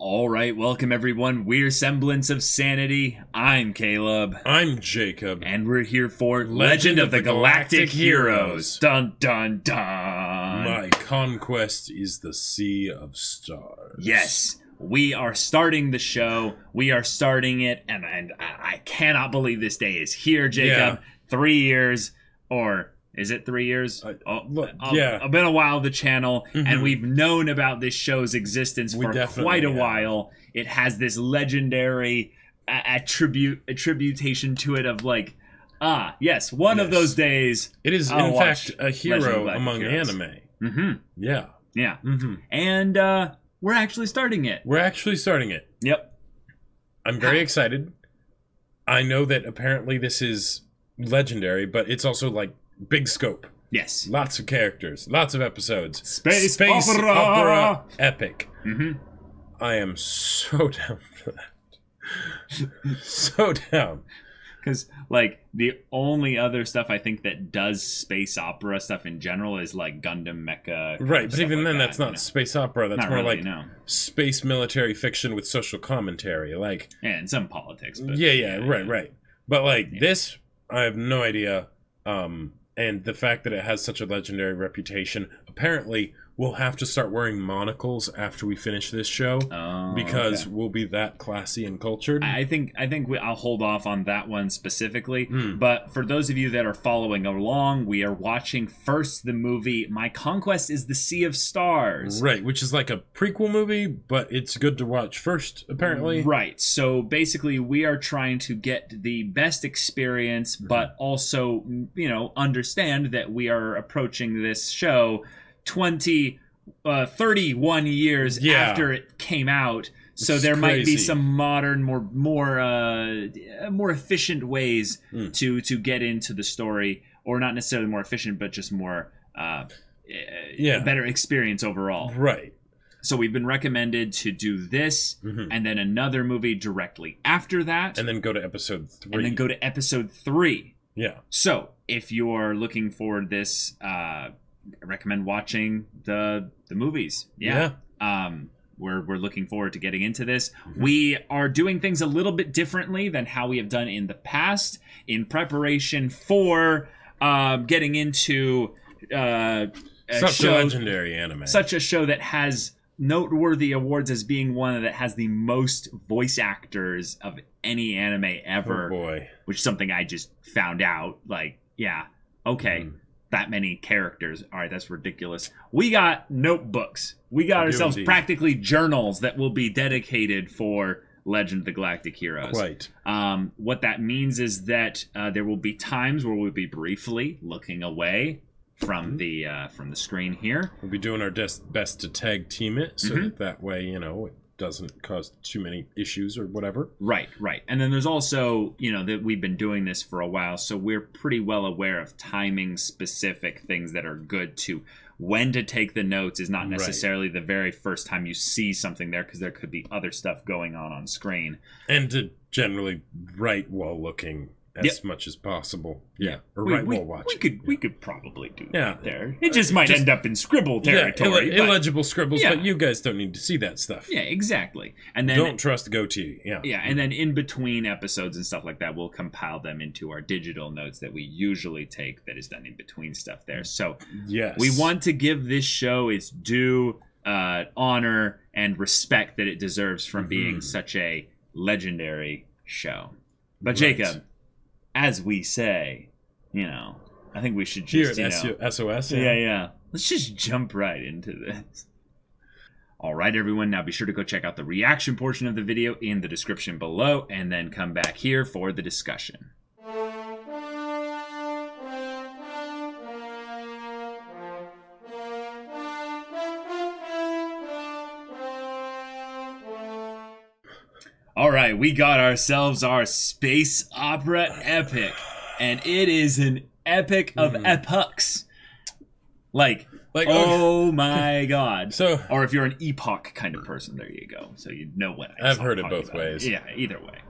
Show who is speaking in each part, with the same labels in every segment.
Speaker 1: All right, welcome everyone. We're Semblance of Sanity. I'm Caleb.
Speaker 2: I'm Jacob.
Speaker 1: And we're here for Legend of the Galactic Heroes. Dun dun dun.
Speaker 2: My conquest is the Sea of Stars.
Speaker 1: Yes, we are starting the show. We are starting it, and I cannot believe this day is here, Jacob.
Speaker 2: Yeah.
Speaker 1: 3 years, or... Is it 3 years?
Speaker 2: Yeah.
Speaker 1: It's been a while, the channel, and we've known about this show's existence for quite a while. It has this legendary attribution to it of like, yes, one of those days.
Speaker 2: It is, in fact, a hero among anime.
Speaker 1: Mm-hmm.
Speaker 2: Yeah.
Speaker 1: Yeah.
Speaker 2: Mm-hmm.
Speaker 1: And we're actually starting it.
Speaker 2: Yep. I'm very excited. I know that apparently this is legendary, but it's also like big scope.
Speaker 1: Yes.
Speaker 2: Lots of characters, lots of episodes.
Speaker 1: Space opera
Speaker 2: epic.
Speaker 1: Mm-hmm.
Speaker 2: I am so down for that. So down.
Speaker 1: Because, like, the only other stuff I think that does space opera stuff in general is, like, Gundam Mecha.
Speaker 2: Right, but even
Speaker 1: like
Speaker 2: then, that's not space opera. That's
Speaker 1: not
Speaker 2: more
Speaker 1: really,
Speaker 2: like space military fiction with social commentary. Like,
Speaker 1: and some politics. But,
Speaker 2: right. But, like, this, I have no idea. And the fact that it has such a legendary reputation, apparently we'll have to start wearing monocles after we finish this show because we'll be that classy and cultured.
Speaker 1: I think I'll hold off on that one specifically. But for those of you that are following along, we are watching first the movie My Conquest is the Sea of Stars.
Speaker 2: Right, which is like a prequel movie, but it's good to watch first, apparently.
Speaker 1: Right, so basically we are trying to get the best experience, but also, you know, understand that we are approaching this show 31 years after it came out, so there might be some modern, more efficient ways to get into the story, or not necessarily more efficient, but just more better experience overall.
Speaker 2: Right.
Speaker 1: So we've been recommended to do this, and then another movie directly after that,
Speaker 2: and then go to episode
Speaker 1: 3.
Speaker 2: Yeah.
Speaker 1: So if you're looking for this. I recommend watching the movies. Yeah. We're looking forward to getting into this. We are doing things a little bit differently than how we have done in the past in preparation for getting into
Speaker 2: such a legendary anime.
Speaker 1: Such a show that has noteworthy awards as being one that has the most voice actors of any anime ever.
Speaker 2: Oh boy.
Speaker 1: Which is something I just found out. Like, that many characters. All right, that's ridiculous. We got notebooks. We got ourselves practically journals that will be dedicated for Legend of the Galactic Heroes.
Speaker 2: Quite.
Speaker 1: What that means is that there will be times where we'll be briefly looking away from the screen here.
Speaker 2: We'll be doing our best to tag team it so that way, you know, it doesn't cause too many issues or whatever.
Speaker 1: Right. And then there's also, you know, that we've been doing this for a while, so we're pretty well aware of timing specific things that are good to when to take the notes is not necessarily the very first time you see something there, because there could be other stuff going on screen.
Speaker 2: And to generally write while looking as much as possible. Yeah. Or write while watching.
Speaker 1: We could probably do that there. It just might end up in scribble territory.
Speaker 2: Illegible scribbles, but you guys don't need to see that stuff.
Speaker 1: Yeah, exactly. And then
Speaker 2: don't trust goatee. Yeah.
Speaker 1: Yeah, and then in between episodes and stuff like that, we'll compile them into our digital notes that we usually take that is done in between stuff there. So we want to give this show its due honor and respect that it deserves from being such a legendary show. But Jacob, as we say, you know, I think we should just,
Speaker 2: SOS.
Speaker 1: Yeah. Let's just jump right into this. All right, everyone. Now be sure to go check out the reaction portion of the video in the description below, and then come back here for the discussion. All right, we got ourselves our space opera epic, and it is an epic of epochs. Like oh my god.
Speaker 2: So,
Speaker 1: or if you're an epoch kind of person, there you go. So you know what
Speaker 2: I've heard it both ways.
Speaker 1: Yeah, either way.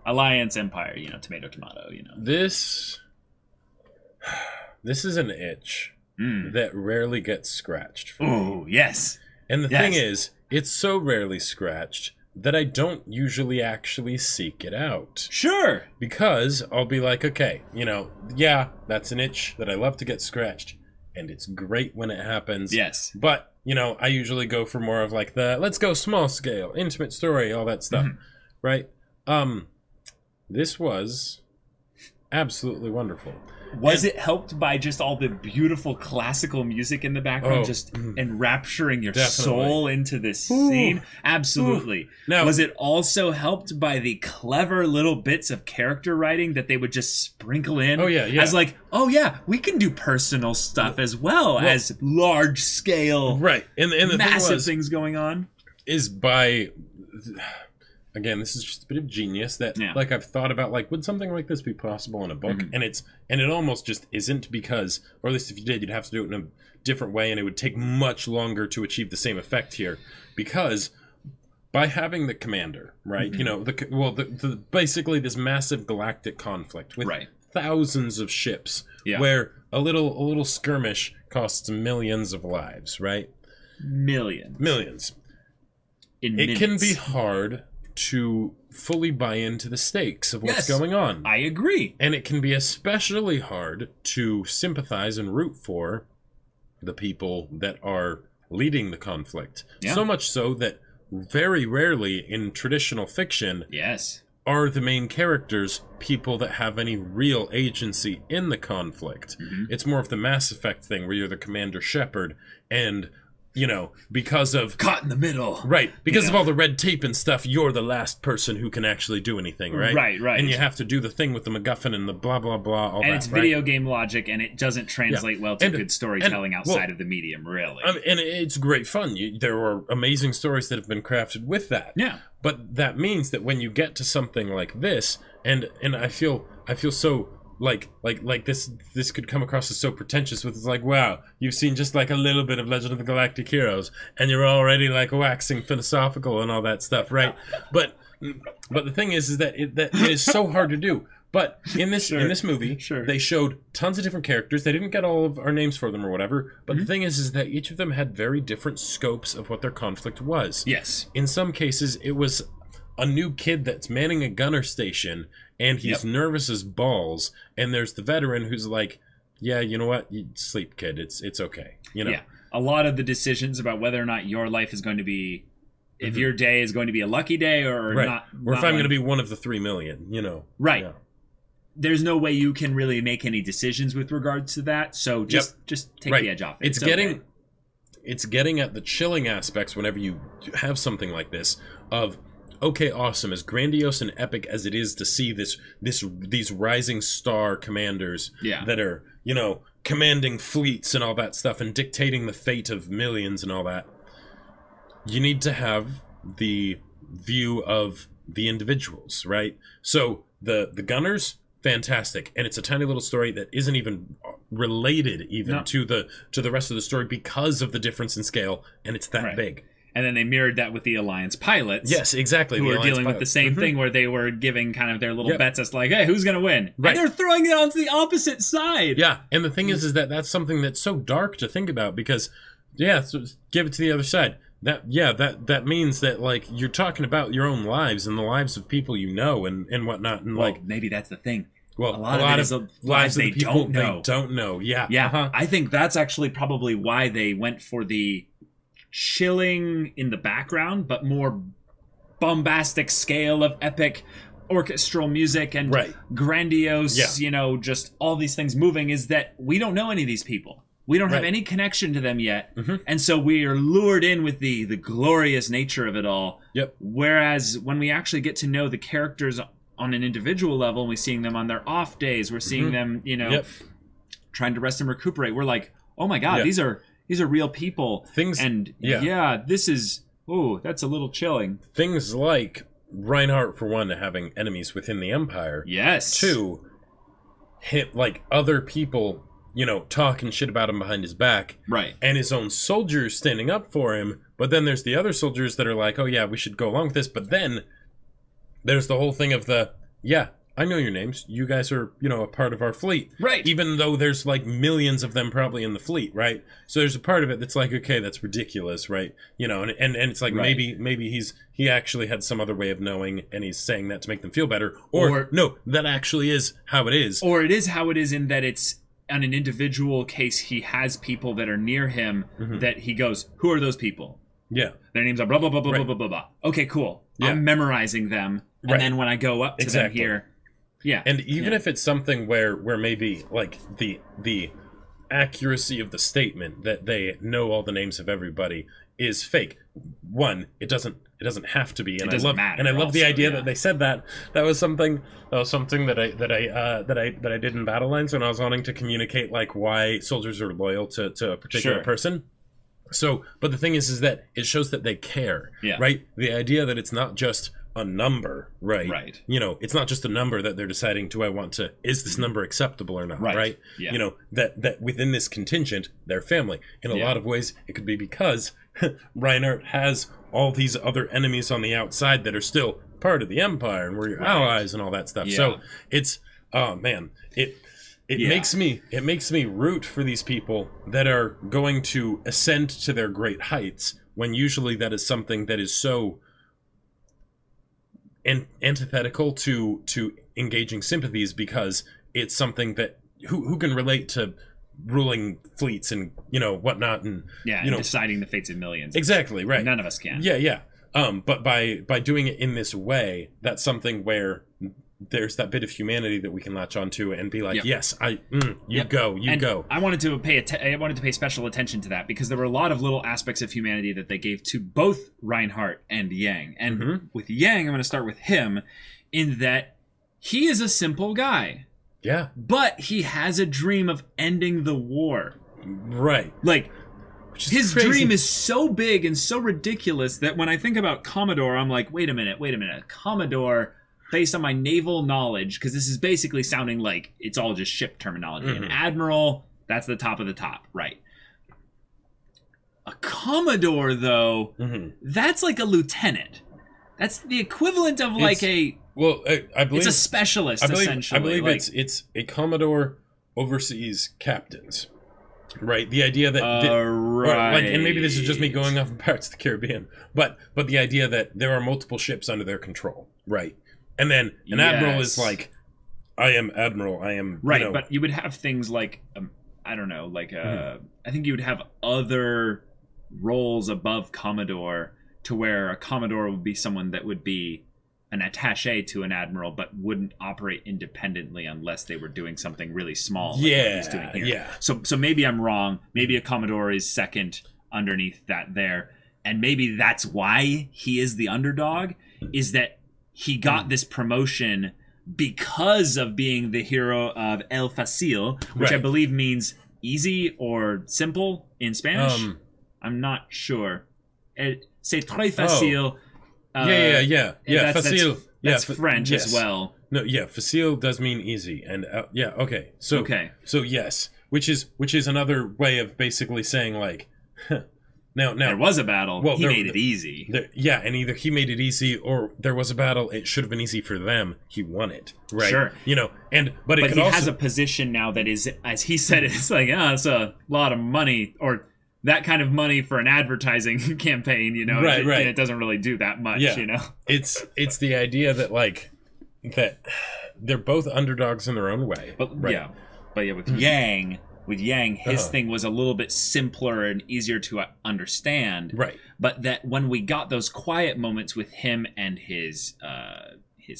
Speaker 1: Alliance, Empire, you know, tomato, you know.
Speaker 2: This is an itch that rarely gets scratched.
Speaker 1: Oh, yes.
Speaker 2: And the thing is, it's so rarely scratched that I don't usually actually seek it out.
Speaker 1: Sure.
Speaker 2: Because I'll be like, okay, you know, yeah, that's an itch that I love to get scratched, and it's great when it happens.
Speaker 1: Yes.
Speaker 2: But, you know, I usually go for more of like the, let's go small scale, intimate story, all that stuff, right? This was absolutely wonderful.
Speaker 1: Was it helped by just all the beautiful classical music in the background, just enrapturing your soul into this scene? Absolutely. Now, was it also helped by the clever little bits of character writing that they would just sprinkle in?
Speaker 2: Oh, yeah, yeah.
Speaker 1: As like, oh, yeah, we can do personal stuff as well as large scale,
Speaker 2: right? And the
Speaker 1: massive things going on.
Speaker 2: Is by... Again, this is just a bit of genius that, like, I've thought about, like, would something like this be possible in a book? And it almost just isn't because, or at least if you did, you'd have to do it in a different way, and it would take much longer to achieve the same effect here, because by having the commander, right? You know, the basically this massive galactic conflict with thousands of ships, where a little skirmish costs millions of lives, right? Millions. It can be hard to fully buy into the stakes of what's going on.
Speaker 1: I agree.
Speaker 2: And it can be especially hard to sympathize and root for the people that are leading the conflict. So much so that very rarely in traditional fiction are the main characters people that have any real agency in the conflict. It's more of the Mass Effect thing where you're the Commander Shepard and... You know, because of...
Speaker 1: Caught in the middle.
Speaker 2: Right. Because of all the red tape and stuff, you're the last person who can actually do anything, right?
Speaker 1: Right.
Speaker 2: And you have to do the thing with the MacGuffin and the blah, blah, blah, all that,
Speaker 1: and it's video game logic, and it doesn't translate well to good storytelling outside of the medium, really.
Speaker 2: And it's great fun. There are amazing stories that have been crafted with that.
Speaker 1: Yeah.
Speaker 2: But that means that when you get to something like this, and I feel so... Like this could come across as so pretentious with it's like, wow, you've seen just like a little bit of Legend of the Galactic Heroes and you're already like waxing philosophical and all that stuff, right? But the thing is that it is so hard to do. But in this movie, they showed tons of different characters. They didn't get all of our names for them or whatever. But the thing is that each of them had very different scopes of what their conflict was.
Speaker 1: Yes.
Speaker 2: In some cases, it was a new kid that's manning a gunner station and he's nervous as balls, and there's the veteran who's like, yeah, you know what? You sleep, kid. It's okay. You know?
Speaker 1: Yeah. A lot of the decisions about whether or not your life is going to be, if your day is going to be a lucky day or not.
Speaker 2: Or if I'm going to be one of the 3 million, you know.
Speaker 1: Right.
Speaker 2: Yeah.
Speaker 1: There's no way you can really make any decisions with regards to that, so just take the edge off it.
Speaker 2: It's getting at the chilling aspects whenever you have something like this of... Okay, awesome. As grandiose and epic as it is to see these rising star commanders that are, you know, commanding fleets and all that stuff and dictating the fate of millions and all that, you need to have the view of the individuals, right? So the gunners, fantastic, and it's a tiny little story that isn't even related to the rest of the story because of the difference in scale, and it's that big.
Speaker 1: And then they mirrored that with the Alliance pilots.
Speaker 2: Yes, exactly.
Speaker 1: Who were dealing with the same thing where they were giving kind of their little bets as like, hey, who's going to win?
Speaker 2: Right.
Speaker 1: And they're throwing it onto the opposite side.
Speaker 2: Yeah, and the thing is that that's something that's so dark to think about because, so give it to the other side. That means that, like, you're talking about your own lives and the lives of people you know and whatnot. And,
Speaker 1: well, maybe that's the thing.
Speaker 2: Well, a lot of lives they don't know. Yeah.
Speaker 1: Yeah. I think that's actually probably why they went for the... chilling in the background, but more bombastic scale of epic orchestral music and grandiose, you know, just all these things moving, is that we don't know any of these people. We don't have any connection to them yet. And so we are lured in with the glorious nature of it all. Whereas when we actually get to know the characters on an individual level, and we're seeing them on their off days, we're seeing them, you know, trying to rest and recuperate. We're like, oh my God, these are real people. This is, that's a little chilling.
Speaker 2: Things like Reinhardt, for one, having enemies within the Empire.
Speaker 1: Yes.
Speaker 2: 2, like other people, you know, talking shit about him behind his back.
Speaker 1: Right.
Speaker 2: And his own soldiers standing up for him. But then there's the other soldiers that are like, oh yeah, we should go along with this. But then there's the whole thing of I know your names. You guys are, a part of our fleet.
Speaker 1: Right.
Speaker 2: Even though there's like millions of them probably in the fleet, right? So there's a part of it that's like, okay, that's ridiculous, right? And it's like maybe he actually had some other way of knowing and he's saying that to make them feel better. Or no, that actually is how it is.
Speaker 1: Or it is how it is in that it's on an individual case, he has people that are near him that he goes, who are those people?
Speaker 2: Yeah.
Speaker 1: Their names are blah, blah, blah, blah, blah, blah, blah, blah. Okay, cool. Yeah. I'm memorizing them. And then when I go up to them here... Yeah.
Speaker 2: And even if it's something where maybe like the accuracy of the statement that they know all the names of everybody is fake. One, it doesn't have to be, and I love the idea that they said that. That was something that I did in Battle Lines when I was wanting to communicate like why soldiers are loyal to a particular person. So, but the thing is that it shows that they care, right? The idea that it's not just a number, right? It's not just a number that they're deciding, is this number acceptable or not, right? Yeah. That within this contingent, they're family. In a lot of ways, it could be because Reinhardt has all these other enemies on the outside that are still part of the Empire and we're your allies and all that stuff. Yeah. So it's, oh man, it makes me root for these people that are going to ascend to their great heights when usually that is something that is so antithetical to engaging sympathies, because it's something that who can relate to ruling fleets and whatnot and
Speaker 1: deciding the fates of millions.
Speaker 2: Exactly, right.
Speaker 1: None of us can.
Speaker 2: Yeah. But by doing it in this way, that's something where there's that bit of humanity that we can latch onto and be like, yes, you go.
Speaker 1: I wanted to pay special attention to that because there were a lot of little aspects of humanity that they gave to both Reinhardt and Yang. And with Yang, I'm going to start with him in that he is a simple guy.
Speaker 2: Yeah.
Speaker 1: But he has a dream of ending the war.
Speaker 2: Right.
Speaker 1: Like, his dream is so big and so ridiculous that when I think about Commodore, I'm like, wait a minute. Commodore, based on my naval knowledge, because this is basically sounding like it's all just ship terminology. An admiral, that's the top of the top, right? A Commodore, though, that's like a lieutenant. That's the equivalent of like a...
Speaker 2: Well, I believe...
Speaker 1: It's a specialist, essentially.
Speaker 2: I believe it's a Commodore oversees captains. Right, the idea that, and maybe this is just me going off of Pirates of the Caribbean, but the idea that there are multiple ships under their control, right? And then an admiral is like, I am admiral, I am
Speaker 1: right. But you would have things like, I don't know, like I think you would have other roles above Commodore to where a Commodore would be someone that would be an attaché to an admiral, but wouldn't operate independently unless they were doing something really small. Like what he's doing here.
Speaker 2: Yeah.
Speaker 1: So maybe I'm wrong. Maybe a Commodore is second underneath that there, and maybe that's why he is the underdog. Is that he got this promotion because of being the hero of El Fácil, which I believe means easy or simple in Spanish. I'm not sure. C'est très facile.
Speaker 2: Yeah. Facile.
Speaker 1: That's French as well.
Speaker 2: No, facile does mean easy, and okay. So yes, which is another way of basically saying like, now there
Speaker 1: was a battle. Well, he made it easy.
Speaker 2: And either he made it easy, or there was a battle. It should have been easy for them. He won it, right?
Speaker 1: Sure.
Speaker 2: But
Speaker 1: he has a position now that is, as he said, it's like it's a lot of money or. That kind of money for an advertising campaign,
Speaker 2: right.
Speaker 1: It doesn't really do that much,
Speaker 2: It's the idea that that they're both underdogs in their own way.
Speaker 1: But with Yang, his thing was a little bit simpler and easier to understand.
Speaker 2: Right.
Speaker 1: But that when we got those quiet moments with him and his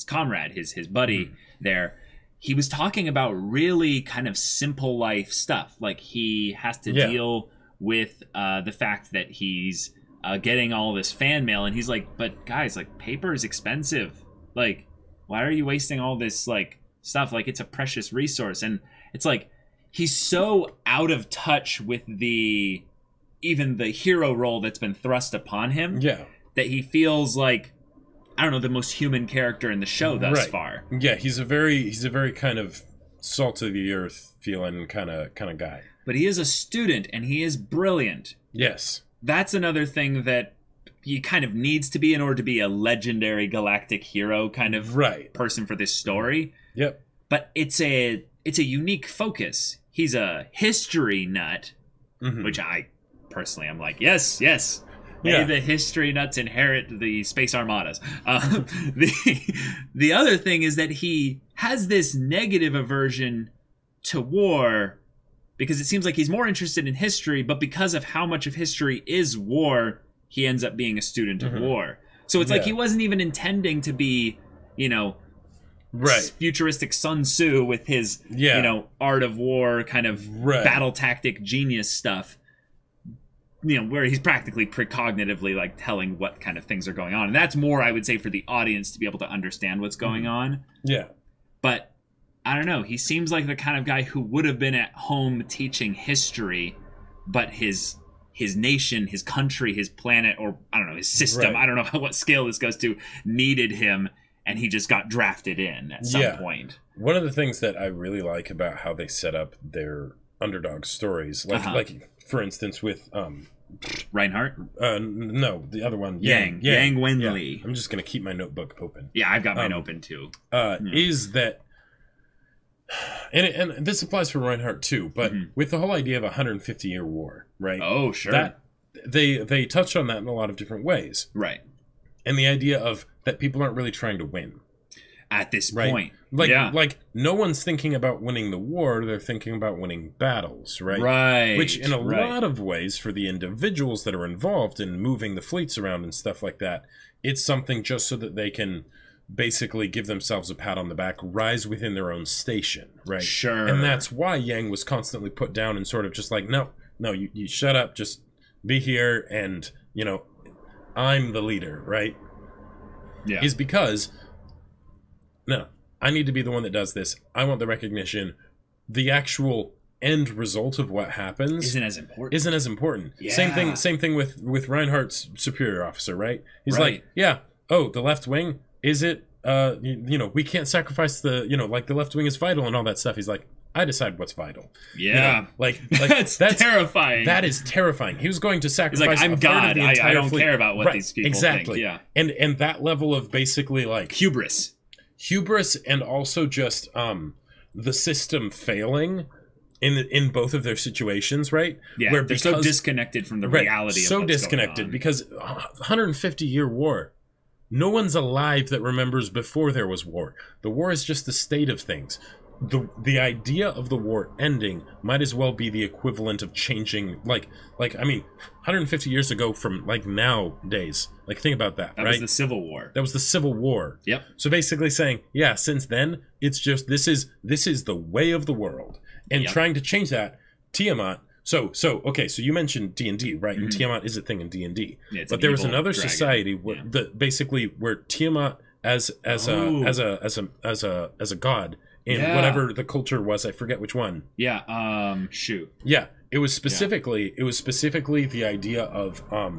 Speaker 1: comrade, his buddy there, he was talking about really kind of simple life stuff. Like he has to deal with the fact that he's getting all this fan mail, and he's like, but guys, like, paper is expensive. Like, why are you wasting all this like stuff? Like, it's a precious resource. And it's like he's so out of touch with even the hero role that's been thrust upon him that he feels like, I don't know, the most human character in the show thus far.
Speaker 2: Yeah, he's a very kind of salt of the earth feeling kind of guy.
Speaker 1: But he is a student, and he is brilliant.
Speaker 2: Yes.
Speaker 1: That's another thing that he kind of needs to be in order to be a legendary galactic hero kind of person for this story.
Speaker 2: Yep.
Speaker 1: But it's a unique focus. He's a history nut, which I personally am like, yes. May the history nuts inherit the space armadas. The other thing is that he has this negative aversion to war because it seems like he's more interested in history, but because of how much of history is war, he ends up being a student of war. So it's like he wasn't even intending to be, futuristic Sun Tzu with his, art of war kind of battle tactic genius stuff. Where he's practically precognitively like telling what kind of things are going on. And that's more, I would say, for the audience to be able to understand what's going on.
Speaker 2: Yeah.
Speaker 1: But I don't know. He seems like the kind of guy who would have been at home teaching history, but his nation, his country, his planet, or I don't know, his system, I don't know what scale this goes to, needed him, and he just got drafted in at some point.
Speaker 2: One of the things that I really like about how they set up their underdog stories, like for instance with
Speaker 1: Reinhardt?
Speaker 2: No, the other one,
Speaker 1: Yang Wenli.
Speaker 2: Yeah. I'm just gonna keep my notebook open.
Speaker 1: Yeah, I've got mine open too.
Speaker 2: Is that, and this applies for Reinhardt too, but with the whole idea of a 150-year war, right?
Speaker 1: Oh, sure.
Speaker 2: That they touched on that in a lot of different ways,
Speaker 1: right?
Speaker 2: And the idea of that people aren't really trying to win
Speaker 1: at this point.
Speaker 2: Like no one's thinking about winning the war, they're thinking about winning battles, right?
Speaker 1: Right.
Speaker 2: Which in a lot of ways, for the individuals that are involved in moving the fleets around and stuff like that, it's something just so that they can basically give themselves a pat on the back, rise within their own station, right?
Speaker 1: Sure.
Speaker 2: And that's why Yang was constantly put down and sort of just like, no, you shut up, just be here, and, I'm the leader, right?
Speaker 1: Yeah.
Speaker 2: Is because, no, I need to be the one that does this. I want the recognition. The actual end result of what happens
Speaker 1: isn't as important.
Speaker 2: Yeah. Same thing with Reinhardt's superior officer, right? He's like, the left wing, is it, we can't sacrifice the, like the left wing is vital and all that stuff. He's like, I decide what's vital.
Speaker 1: Yeah.
Speaker 2: Like
Speaker 1: that's terrifying.
Speaker 2: That is terrifying. He was going to sacrifice.
Speaker 1: He's like, I'm God. I don't care about what these people
Speaker 2: think.
Speaker 1: Yeah.
Speaker 2: And that level of basically like
Speaker 1: hubris,
Speaker 2: and also just the system failing in both of their situations, right?
Speaker 1: Yeah. Where they're so disconnected from the reality.
Speaker 2: So
Speaker 1: of what's
Speaker 2: disconnected
Speaker 1: going on.
Speaker 2: Because 150-year war. No one's alive that remembers before there was war. The war is just the state of things. The idea of the war ending might as well be the equivalent of changing, like 150 years ago from like nowadays. Like, think about that, right?
Speaker 1: That was the Civil War.
Speaker 2: That was the Civil War.
Speaker 1: Yep.
Speaker 2: So basically saying, since then, it's just this is the way of the world, and trying to change that. Tiamat. So you mentioned D&D, right? And Tiamat is a thing in D&D.
Speaker 1: Yeah,
Speaker 2: but there was another society where where Tiamat as a god. In whatever the culture was, I forget which one.
Speaker 1: Yeah. Shoot.
Speaker 2: Yeah. It was specifically the idea of I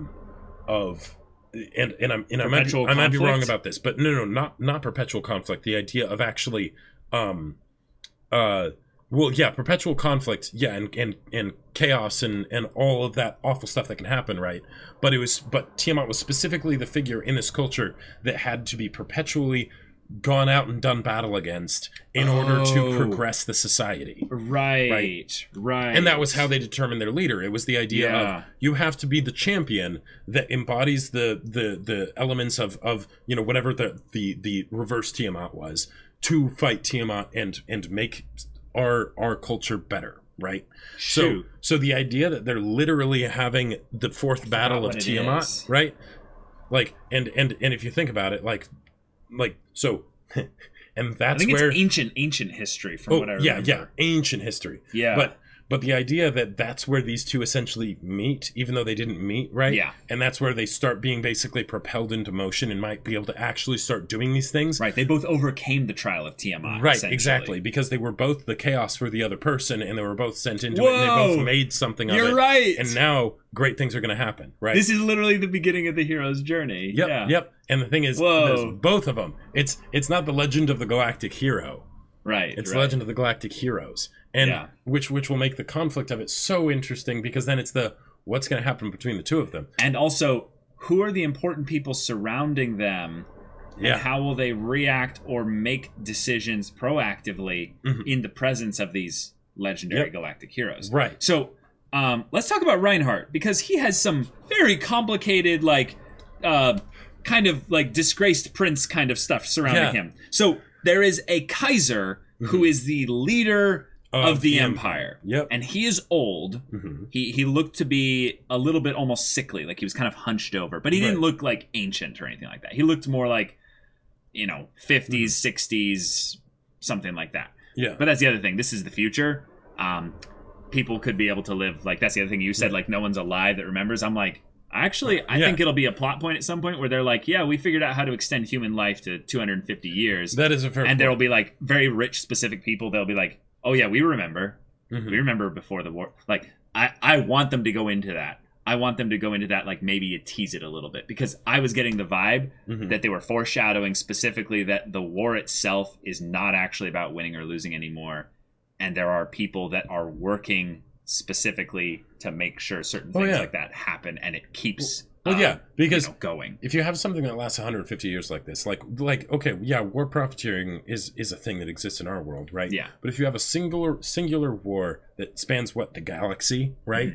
Speaker 2: might be wrong about this, but no, not perpetual conflict. The idea of actually, perpetual conflict, and chaos and all of that awful stuff that can happen, right? But Tiamat was specifically the figure in this culture that had to be perpetually gone out and done battle against in order to progress the society.
Speaker 1: Right.
Speaker 2: And that was how they determined their leader. It was the idea of you have to be the champion that embodies the elements of whatever the reverse Tiamat was, to fight Tiamat and make our culture better. Right.
Speaker 1: Shoot.
Speaker 2: So the idea that they're literally having the fourth battle of Tiamat, right? Like, and if you think about it, so, and that's where
Speaker 1: it's ancient history from what I remember.
Speaker 2: Ancient history.
Speaker 1: Yeah.
Speaker 2: But the idea that that's where these two essentially meet, even though they didn't meet, right?
Speaker 1: Yeah.
Speaker 2: And that's where they start being basically propelled into motion and might be able to actually start doing these things.
Speaker 1: Right. They both overcame the trial of Tiamat.
Speaker 2: Right. Exactly. Because they were both the chaos for the other person, and they were both sent into it, and they both made something of it.
Speaker 1: You're right.
Speaker 2: And now great things are going to happen. Right.
Speaker 1: This is literally the beginning of the hero's journey.
Speaker 2: Yep. And the thing is, there's both of them. It's not the Legend of the Galactic Hero.
Speaker 1: Right.
Speaker 2: It's Legend of the Galactic Heroes. And which will make the conflict of it so interesting, because then it's what's going to happen between the two of them.
Speaker 1: And also, who are the important people surrounding them, and how will they react or make decisions proactively in the presence of these legendary galactic heroes.
Speaker 2: Right.
Speaker 1: So let's talk about Reinhardt, because he has some very complicated, like, kind of like disgraced prince kind of stuff surrounding him. So there is a Kaiser who is the leader of the Empire.
Speaker 2: Yep.
Speaker 1: And he is old. He looked to be a little bit almost sickly, like he was kind of hunched over, but he didn't look like ancient or anything like that. He looked more like, 50s, 60s, something like that.
Speaker 2: Yeah.
Speaker 1: But that's the other thing. This is the future. People could be able to live, like, that's the other thing you said, like, no one's alive that remembers. I'm like, I think it'll be a plot point at some point where they're like, yeah, we figured out how to extend human life to 250 years.
Speaker 2: That is a fair point.
Speaker 1: And there'll be, like, very rich, specific people. They'll be like, oh, yeah, we remember. We remember before the war. Like, I want them to go into that. I want them to go into that, like, maybe tease it a little bit. Because I was getting the vibe that they were foreshadowing specifically that the war itself is not actually about winning or losing anymore. And there are people that are working specifically to make sure certain things like that happen, and it keeps
Speaker 2: because
Speaker 1: going.
Speaker 2: If you have something that lasts 150 years like this, like okay, war profiteering is a thing that exists in our world, right?
Speaker 1: Yeah.
Speaker 2: But if you have a singular war that spans the galaxy, right,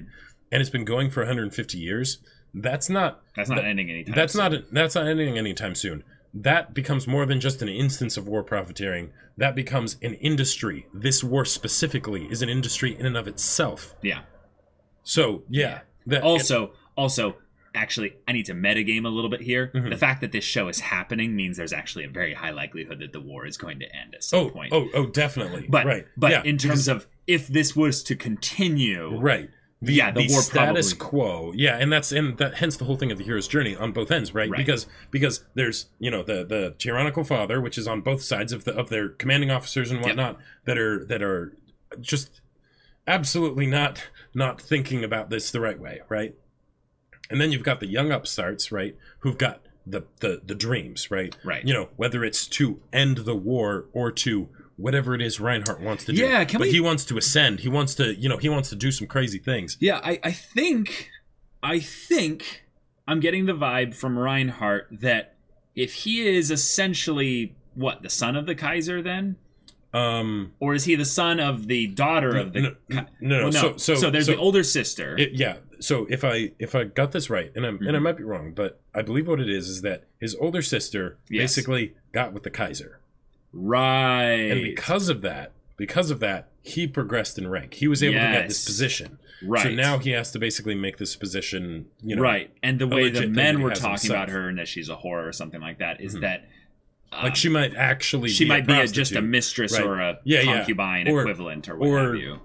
Speaker 2: and it's been going for 150 years, that's not
Speaker 1: ending anytime.
Speaker 2: That's not ending anytime soon. That becomes more than just an instance of war profiteering. That becomes an industry. This war specifically is an industry in and of itself.
Speaker 1: Yeah.
Speaker 2: So,
Speaker 1: Also, actually, I need to metagame a little bit here. The fact that this show is happening means there's actually a very high likelihood that the war is going to end at some point.
Speaker 2: Oh, definitely.
Speaker 1: But in terms of if this was to continue...
Speaker 2: Right.
Speaker 1: The war
Speaker 2: status quo, and hence the whole thing of the hero's journey on both ends, right? Because there's the tyrannical father, which is on both sides of their commanding officers and whatnot that are just absolutely not thinking about this the right way, right? And then you've got the young upstarts, right, who've got the dreams, right?
Speaker 1: Right.
Speaker 2: Whether it's to end the war or to whatever it is Reinhardt wants to do.
Speaker 1: Yeah,
Speaker 2: he wants to ascend. He wants to, he wants to do some crazy things.
Speaker 1: Yeah, I think I'm getting the vibe from Reinhardt that if he is essentially the son of the Kaiser then? Or is he the son of the daughter of the
Speaker 2: No.
Speaker 1: So there's the older sister.
Speaker 2: So if I got this right, and I might be wrong, but I believe what it is that his older sister basically got with the Kaiser.
Speaker 1: Right.
Speaker 2: And because of that, he progressed in rank. He was able to get this position.
Speaker 1: Right.
Speaker 2: So now he has to basically make this position,
Speaker 1: right. And the way the men were talking about her and that she's a whore or something like that is that
Speaker 2: like she might actually
Speaker 1: be just a mistress or a concubine equivalent or what have you.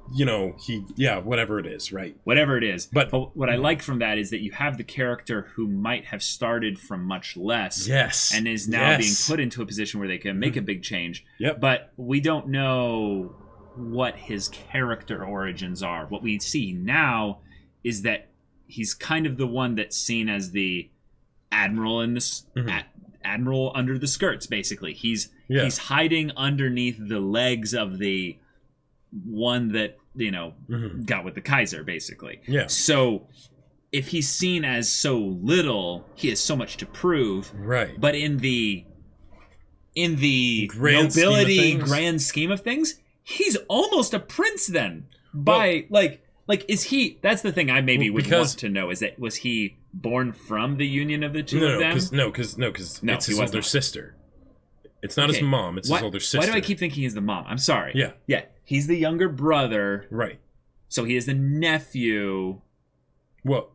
Speaker 2: Whatever it is, right?
Speaker 1: Whatever it is. But what I like from that is that you have the character who might have started from much less and is now being put into a position where they can make a big change.
Speaker 2: Yep.
Speaker 1: But we don't know what his character origins are. What we see now is that he's kind of the one that's seen as the admiral in this admiral under the skirts, basically. He's hiding underneath the legs of the one that got with the Kaiser, basically. So if he's seen as so little, he has so much to prove.
Speaker 2: Right.
Speaker 1: But in the grand scheme of things, he's almost a prince then. Is he? That's the thing I would want to know, is that was he born from the union of the two of them?
Speaker 2: Because it's his older sister. It's not his mom. It's his older sister.
Speaker 1: Why do I keep thinking he's the mom? I'm sorry.
Speaker 2: Yeah.
Speaker 1: He's the younger brother.
Speaker 2: Right.
Speaker 1: So he is the nephew.
Speaker 2: Well,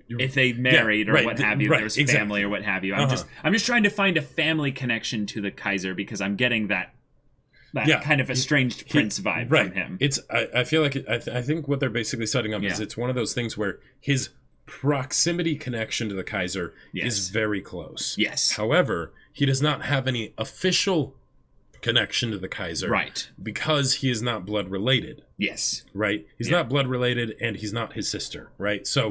Speaker 1: if they married or what have you, there's family or what have you. I'm just trying to find a family connection to the Kaiser because I'm getting that kind of estranged prince vibe from him.
Speaker 2: I feel like I think what they're basically setting up is it's one of those things where his proximity connection to the Kaiser is very close.
Speaker 1: Yes.
Speaker 2: However, he does not have any official connection to the Kaiser.
Speaker 1: Right.
Speaker 2: Because he is not blood related.
Speaker 1: Yes.
Speaker 2: Right? He's not blood related and he's not his sister, right? So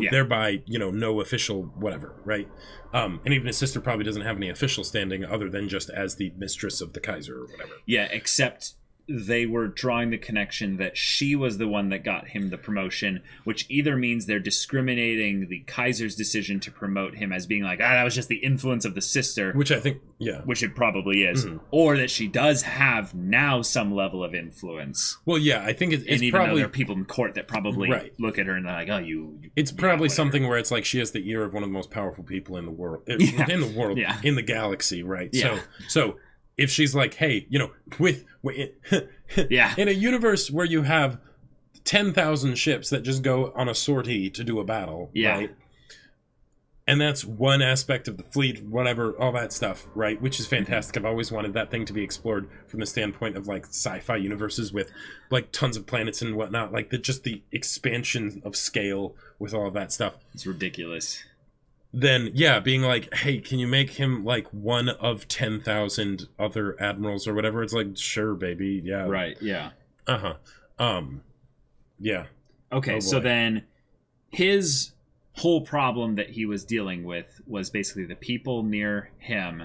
Speaker 2: thereby, no official whatever, right? And even his sister probably doesn't have any official standing other than just as the mistress of the Kaiser or whatever.
Speaker 1: Yeah, except they were drawing the connection that she was the one that got him the promotion, which either means they're discriminating the Kaiser's decision to promote him as being like, that was just the influence of the sister.
Speaker 2: Which I think, yeah.
Speaker 1: Which it probably is. Or that she does have now some level of influence.
Speaker 2: Well, yeah, I think it's
Speaker 1: and even
Speaker 2: probably...
Speaker 1: though there are people in court that probably look at her and they're like,
Speaker 2: It's probably something where it's like she has the ear of one of the most powerful people in the world. In the galaxy, right?
Speaker 1: Yeah.
Speaker 2: So if she's like, hey, in a universe where you have 10,000 ships that just go on a sortie to do a battle, right? And that's one aspect of the fleet, whatever, all that stuff, right? Which is fantastic. I've always wanted that thing to be explored from the standpoint of like sci-fi universes with like tons of planets and whatnot, like just the expansion of scale with all of that stuff.
Speaker 1: It's ridiculous.
Speaker 2: Then, yeah, being like, hey, can you make him like one of 10,000 other admirals or whatever? It's like, sure, baby, yeah.
Speaker 1: Right, yeah.
Speaker 2: Yeah.
Speaker 1: Okay, so then his whole problem that he was dealing with was basically the people near him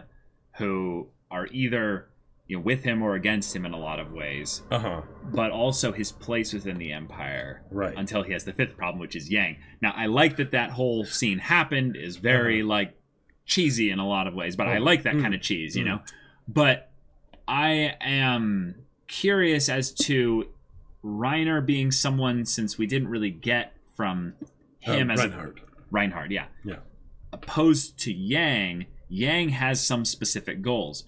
Speaker 1: who are either with him or against him in a lot of ways. But also his place within the Empire.
Speaker 2: Right.
Speaker 1: Until he has the fifth problem, which is Yang. Now, I like that whole scene happened. Is very like cheesy in a lot of ways, but I like that kind of cheese, you know. But I am curious as to Reiner being someone, since we didn't really get from him as Reinhardt, yeah. Opposed to Yang, Yang has some specific goals.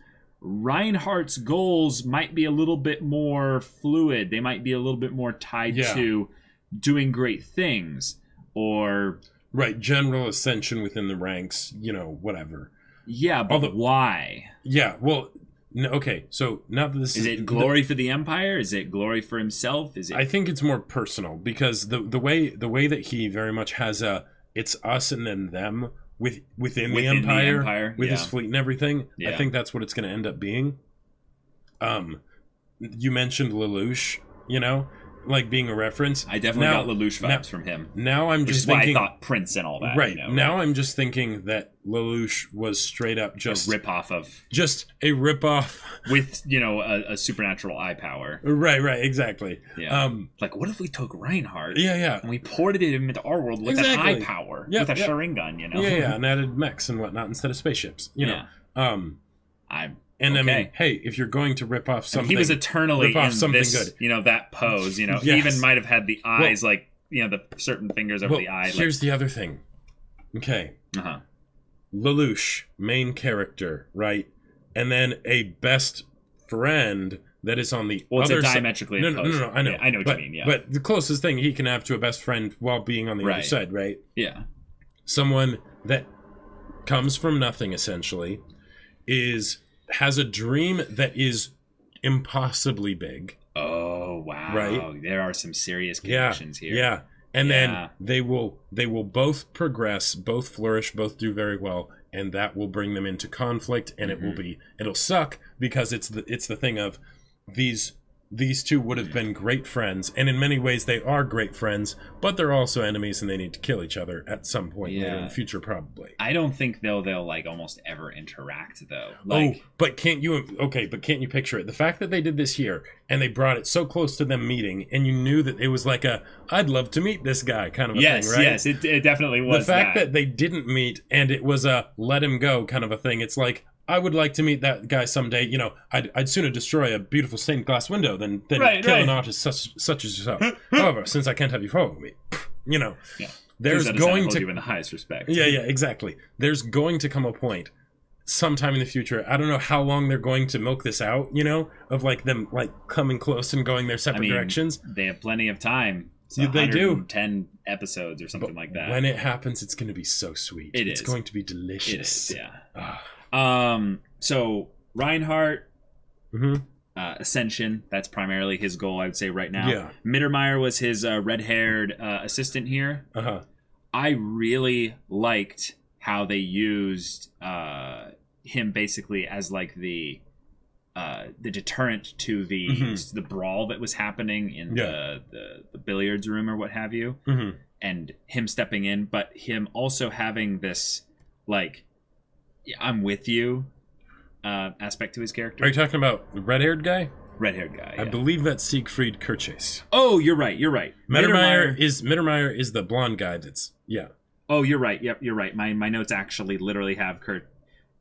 Speaker 1: Reinhardt's goals might be a little bit more fluid. They might be a little bit more tied to doing great things or...
Speaker 2: Right, general ascension within the ranks, whatever.
Speaker 1: Yeah, but why?
Speaker 2: Yeah, well, okay, so now that this
Speaker 1: is it glory for the Empire? Is it glory for himself? Is it?
Speaker 2: I think it's more personal because the way that he very much has it's us and then them within the Empire with his fleet and everything. I think that's what it's going to end up being. You mentioned Lelouch, like being a reference.
Speaker 1: I definitely got Lelouch vibes from him.
Speaker 2: Now I'm just thinking,
Speaker 1: why I thought Prince and all that.
Speaker 2: Right. Now I'm just thinking that Lelouch was straight up just
Speaker 1: a ripoff of
Speaker 2: with
Speaker 1: a supernatural eye power.
Speaker 2: Right, exactly.
Speaker 1: Yeah. Like, what if we took Reinhardt?
Speaker 2: Yeah.
Speaker 1: And we ported him into our world with an eye power, with a Sharingan,
Speaker 2: Yeah, and added mechs and whatnot instead of spaceships. I mean, hey, if you're going to rip off something,
Speaker 1: and he was eternally in this, good. That pose. He even might have had the eyes, the certain fingers over the eye.
Speaker 2: Here's the other thing. Okay. Lelouch, main character, right? And then a best friend that is on the other
Speaker 1: side. Diametrically opposed.
Speaker 2: No, I know.
Speaker 1: Yeah, I know what you mean, yeah.
Speaker 2: But the closest thing he can have to a best friend while being on the other side, right?
Speaker 1: Yeah.
Speaker 2: Someone that comes from nothing, essentially, has a dream that is impossibly big.
Speaker 1: Oh, wow.
Speaker 2: Right?
Speaker 1: There are some serious connections here.
Speaker 2: Yeah. And then they will both progress, both flourish, both do very well, and that will bring them into conflict, and it'll suck because it's the thing of these two would have been great friends, and in many ways they are great friends, but they're also enemies and they need to kill each other at some point later in the future, probably.
Speaker 1: I don't think they'll like almost ever interact though.
Speaker 2: But can't you picture it? The fact that they did this here and they brought it so close to them meeting, and you knew that it was like I'd love to meet this guy kind of a thing, right?
Speaker 1: Yes, it definitely was.
Speaker 2: The fact that they didn't meet and it was a let him go kind of a thing, it's like, I would like to meet that guy someday. I'd sooner destroy a beautiful stained glass window than kill an artist such as yourself. However, since I can't have you follow me, there's going to
Speaker 1: hold you in the highest respect.
Speaker 2: Yeah, exactly. There's going to come a point sometime in the future. I don't know how long they're going to milk this out. Of like them like coming close and going their separate directions.
Speaker 1: They have plenty of time.
Speaker 2: They do
Speaker 1: 10 episodes or something like that.
Speaker 2: When it happens, it's going to be so sweet. It's going to be delicious.
Speaker 1: It is, yeah. So Reinhardt, Ascension, that's primarily his goal, I would say, right now.
Speaker 2: Yeah.
Speaker 1: Mittermeier was his red-haired assistant here. I really liked how they used him basically as like the deterrent to the brawl that was happening in the billiards room or what have you, and him stepping in, but him also having this like, I'm with you aspect to his character.
Speaker 2: Are you talking about the red-haired guy?
Speaker 1: Red-haired guy.
Speaker 2: I believe that's Siegfried Kirchhoff.
Speaker 1: Oh, you're right.
Speaker 2: Mittermeier is the blonde guy.
Speaker 1: Oh, you're right. Yep, you're right. My notes actually literally have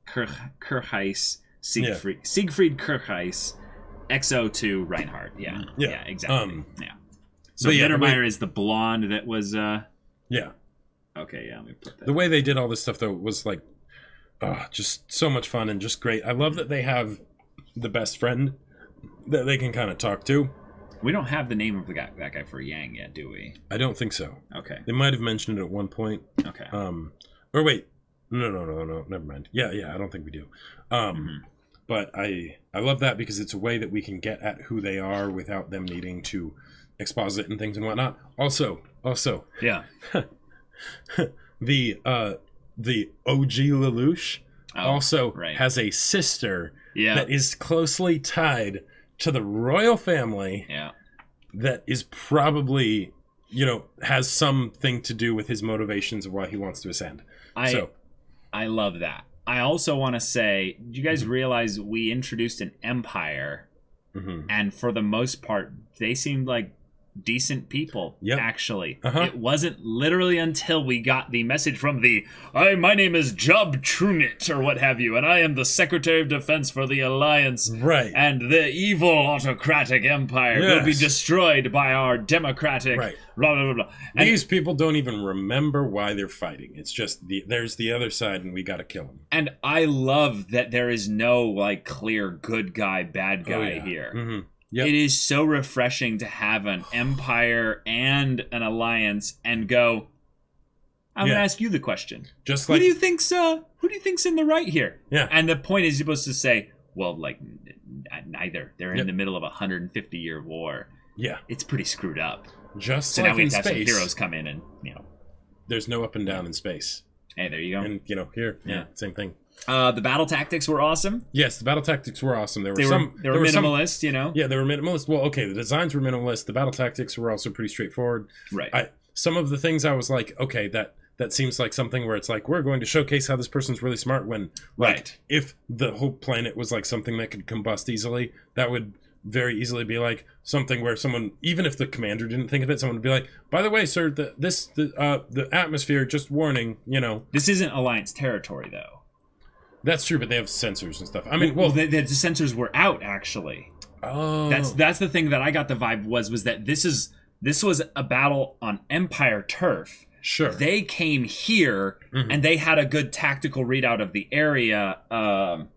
Speaker 1: Kirchhoff, Siegfried Kirchhoff, XO2 Reinhardt. Yeah, exactly. So Mittermeier is the blonde that was.
Speaker 2: Yeah.
Speaker 1: Okay, yeah. Let me put that.
Speaker 2: The way they did all this stuff though was like, just so much fun and just great. I love that they have the best friend that they can kind of talk to.
Speaker 1: We don't have the name of that guy for Yang yet, do we?
Speaker 2: I don't think so.
Speaker 1: Okay.
Speaker 2: They might have mentioned it at one point.
Speaker 1: Okay.
Speaker 2: Or wait. No. Never mind. Yeah. I don't think we do. But I love that because it's a way that we can get at who they are without them needing to exposit and things and whatnot. Also.
Speaker 1: Yeah.
Speaker 2: the OG Lelouch has a sister that is closely tied to the royal family.
Speaker 1: Yeah.
Speaker 2: That is probably, has something to do with his motivations of why he wants to ascend.
Speaker 1: I love that. I also want to say, do you guys realize we introduced an empire, and for the most part, they seemed like decent people, actually. It wasn't literally until we got the message from my name is Job Trunit, or what have you, and I am the Secretary of Defense for the Alliance, and the evil autocratic empire will be destroyed by our democratic blah, blah, blah, blah.
Speaker 2: And these people don't even remember why they're fighting. It's just, there's the other side, and we gotta kill them.
Speaker 1: And I love that there is no, clear good guy, bad guy here. Yep. It is so refreshing to have an empire and an alliance and go, I'm going to ask you the question.
Speaker 2: Just
Speaker 1: who do you think's in the right here?
Speaker 2: Yeah.
Speaker 1: And the point is you're supposed to say, well, neither. They're in the middle of a 150-year war.
Speaker 2: Yeah.
Speaker 1: It's pretty screwed up.
Speaker 2: Just
Speaker 1: so
Speaker 2: like
Speaker 1: now we
Speaker 2: in
Speaker 1: have
Speaker 2: space.
Speaker 1: some heroes come in and,
Speaker 2: There's no up and down in space.
Speaker 1: Hey, there you go.
Speaker 2: And, here, same thing.
Speaker 1: The battle tactics were awesome.
Speaker 2: Yes, the battle tactics were awesome. They were
Speaker 1: minimalist,
Speaker 2: Yeah, they were minimalist. Well, okay, the designs were minimalist. The battle tactics were also pretty straightforward.
Speaker 1: Right.
Speaker 2: Some of the things I was like, okay, that seems like something where it's like, we're going to showcase how this person's really smart when, if the whole planet was like something that could combust easily, that would very easily be like something where someone, even if the commander didn't think of it, someone would be like, by the way, sir, the atmosphere, just warning,
Speaker 1: This isn't Alliance territory, though.
Speaker 2: That's true, but they have sensors and stuff. I
Speaker 1: mean, well, the sensors were out actually.
Speaker 2: Oh,
Speaker 1: that's the thing that I got the vibe was that this was a battle on Empire turf.
Speaker 2: Sure.
Speaker 1: They came here and they had a good tactical readout of the area that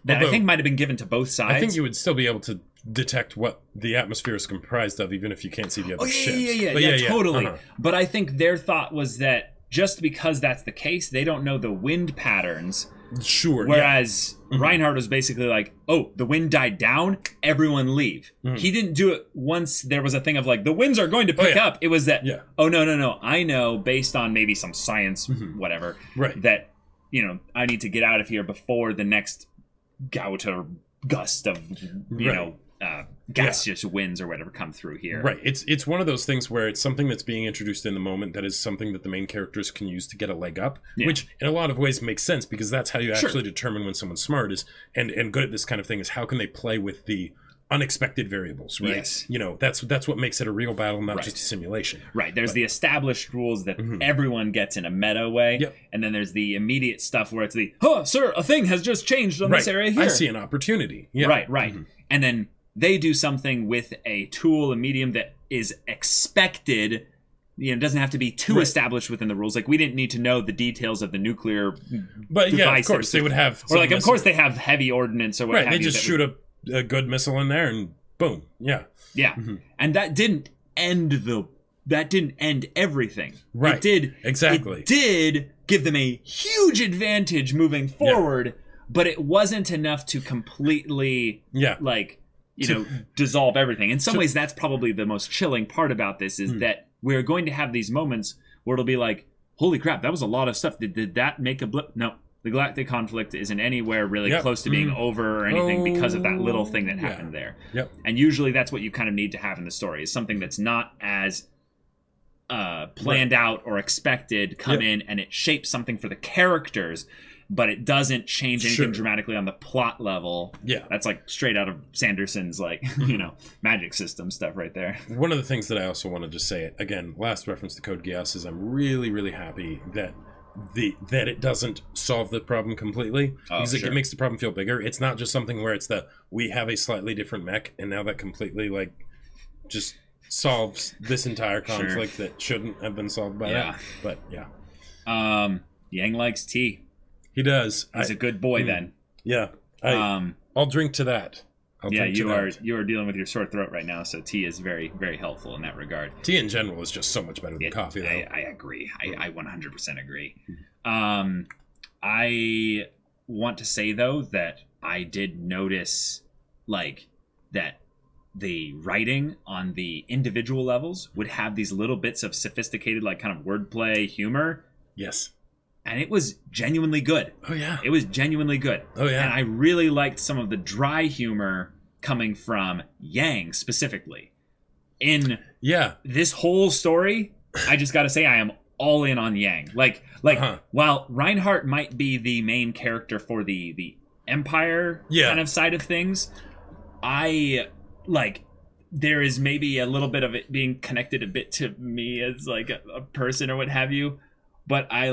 Speaker 1: I think might have been given to both sides.
Speaker 2: I think you would still be able to detect what the atmosphere is comprised of, even if you can't see the other ships.
Speaker 1: Yeah, totally. But I think their thought was that just because that's the case, they don't know the wind patterns.
Speaker 2: Sure.
Speaker 1: Whereas Reinhardt was basically like, oh, the wind died down, everyone leave. He didn't do it once there was a thing of the winds are going to pick up. It was that, oh, no. I know based on maybe some science, whatever, that, I need to get out of here before the next gout or gust of, gaseous winds or whatever come through here.
Speaker 2: Right. It's one of those things where it's something that's being introduced in the moment that is something that the main characters can use to get a leg up, which in a lot of ways makes sense because that's how you actually determine when someone's smart is and good at this kind of thing is how can they play with the unexpected variables, right?
Speaker 1: Yes.
Speaker 2: That's what makes it a real battle, not just a simulation.
Speaker 1: Right. There's the established rules that everyone gets in a meta way, and then there's the immediate stuff where it's sir, a thing has just changed on this area here.
Speaker 2: I see an opportunity. Yeah.
Speaker 1: Right. And then they do something with a tool, a medium that is expected. It doesn't have to be too established within the rules. We didn't need to know the details of the nuclear.
Speaker 2: But yeah, of course they would have.
Speaker 1: Or of course they have heavy ordnance or what.
Speaker 2: Right, they just shoot a good missile in there and boom. Yeah.
Speaker 1: Yeah, and that didn't end everything.
Speaker 2: Right.
Speaker 1: It did
Speaker 2: exactly.
Speaker 1: It did give them a huge advantage moving forward, but it wasn't enough to completely dissolve everything. In some ways, that's probably the most chilling part about this is that we're going to have these moments where it'll be like, holy crap, that was a lot of stuff. Did that make a blip? No. The Galactic Conflict isn't anywhere really close to being over or anything because of that little thing that happened there.
Speaker 2: Yep.
Speaker 1: And usually that's what you kind of need to have in the story is something that's not as planned out or expected come in and it shapes something for the characters but it doesn't change anything dramatically on the plot level.
Speaker 2: Yeah.
Speaker 1: That's like straight out of Sanderson's, like, you know, magic system stuff right there.
Speaker 2: One of the things that I also wanted to say, again, last reference to Code Geass, is I'm really, really happy that it doesn't solve the problem completely, because it makes the problem feel bigger. It's not just something where it's we have a slightly different mech, and now that completely like just solves this entire conflict that shouldn't have been solved by that. But yeah,
Speaker 1: Yang likes tea.
Speaker 2: He does.
Speaker 1: He's a good boy then.
Speaker 2: Yeah, I'll drink to that.
Speaker 1: You are dealing with your sore throat right now, so tea is very, very helpful in that regard.
Speaker 2: Tea in general is just so much better than coffee, though.
Speaker 1: I agree. I 100% agree. I want to say, though, that I did notice, like, that the writing on the individual levels would have these little bits of sophisticated, like, kind of wordplay humor.
Speaker 2: Yes.
Speaker 1: And it was genuinely good.
Speaker 2: Oh, yeah.
Speaker 1: It was genuinely good.
Speaker 2: Oh, yeah.
Speaker 1: And I really liked some of the dry humor coming from Yang specifically. In this whole story, I just got to say I am all in on Yang. Like while Reinhardt might be the main character for the Empire kind of side of things, there is maybe a little bit of it being connected a bit to me as like a person or what have you. But I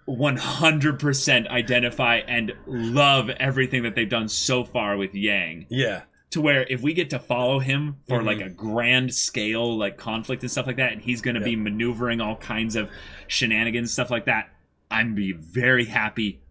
Speaker 1: 100% identify and love everything that they've done so far with Yang.
Speaker 2: Yeah.
Speaker 1: To where if we get to follow him for like a grand scale like conflict and stuff like that, and he's going to be maneuvering all kinds of shenanigans, stuff like that, I'm be very happy,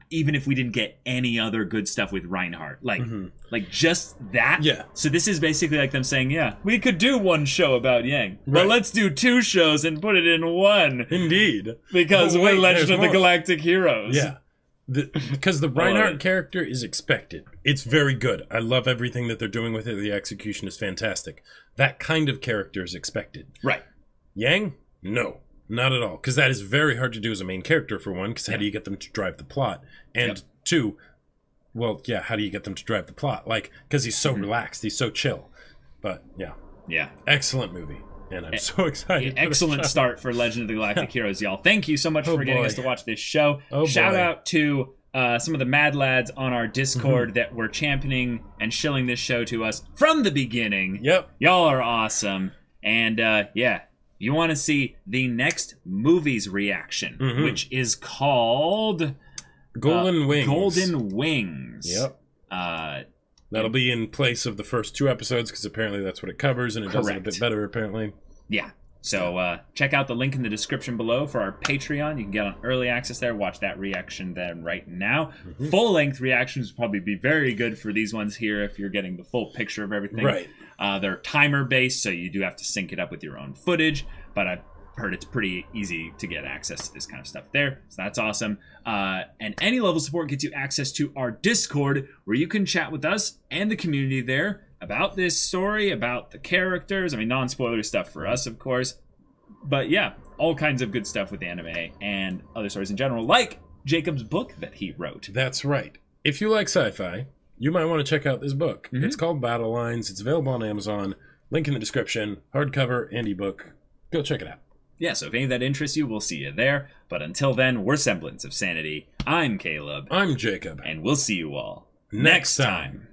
Speaker 1: even if we didn't get any other good stuff with Reinhardt. Like just that.
Speaker 2: Yeah.
Speaker 1: So this is basically like them saying, we could do one show about Yang, but let's do 2 shows and put it in one.
Speaker 2: Indeed.
Speaker 1: Because we're Legend of the Galactic Heroes.
Speaker 2: Yeah. Because the Reinhardt character is expected. It's very good. I love everything that they're doing with it. The execution is fantastic. That kind of character is expected.
Speaker 1: Right.
Speaker 2: Yang? No. Not at all. Because that is very hard to do as a main character, for one, because how do you get them to drive the plot? And 2, how do you get them to drive the plot? Like, because he's so relaxed, he's so chill. But, yeah. Excellent movie. And I'm so excited.
Speaker 1: Excellent start for Legend of the Galactic Heroes, y'all. Thank you so much for getting us to watch this show. Shout out to some of the Mad Lads on our Discord that were championing and shilling this show to us from the beginning.
Speaker 2: Yep.
Speaker 1: Y'all are awesome. And, you want to see the next movie's reaction, which is called
Speaker 2: Golden Wings.
Speaker 1: Golden Wings.
Speaker 2: Yep. That'll be in place of the first 2 episodes, because apparently that's what it covers, and it does it a bit better, apparently.
Speaker 1: Yeah. So check out the link in the description below for our Patreon. You can get on early access there. Watch that reaction then right now. Full-length reactions will probably be very good for these ones here if you're getting the full picture of everything.
Speaker 2: Right.
Speaker 1: They're timer-based, so you do have to sync it up with your own footage, but I've heard it's pretty easy to get access to this kind of stuff there, so that's awesome. And any level support gets you access to our Discord, where you can chat with us and the community there about this story, about the characters. I mean, non-spoiler stuff for us, of course. But yeah, all kinds of good stuff with anime and other stories in general, like Jacob's book that he wrote.
Speaker 2: That's right. If you like sci-fi, you might want to check out this book. It's called Battle Lines. It's available on Amazon. Link in the description. Hardcover and ebook. Go check it out.
Speaker 1: Yeah, so if any of that interests you, we'll see you there. But until then, we're Semblance of Sanity. I'm Caleb.
Speaker 2: I'm Jacob.
Speaker 1: And we'll see you all next time.